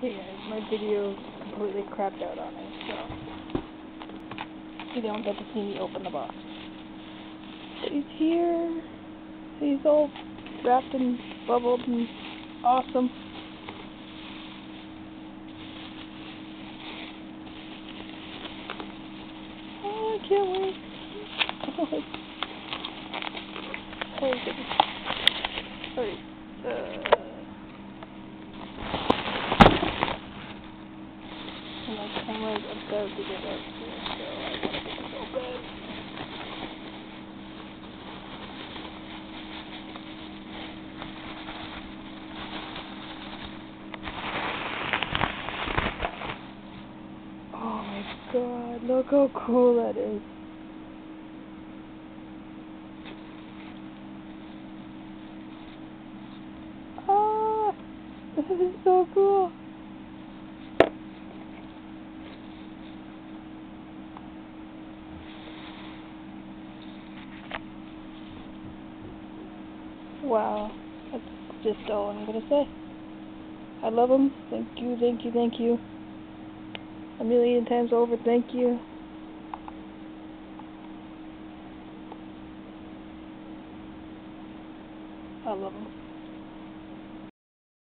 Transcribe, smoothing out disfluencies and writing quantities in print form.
Hey guys, my video completely crapped out on me, so you don't get to see me open the box. He's here. He's all wrapped and bubbled and awesome. Oh, I can't wait. Oh goodness. Alright, my camera's about to get up here, so I gotta get this open. Oh my god, look how cool that is. Ah, this is so cool. Wow, that's just all I'm gonna say. I love him. Thank you, thank you, thank you. A million times over, thank you. I love him.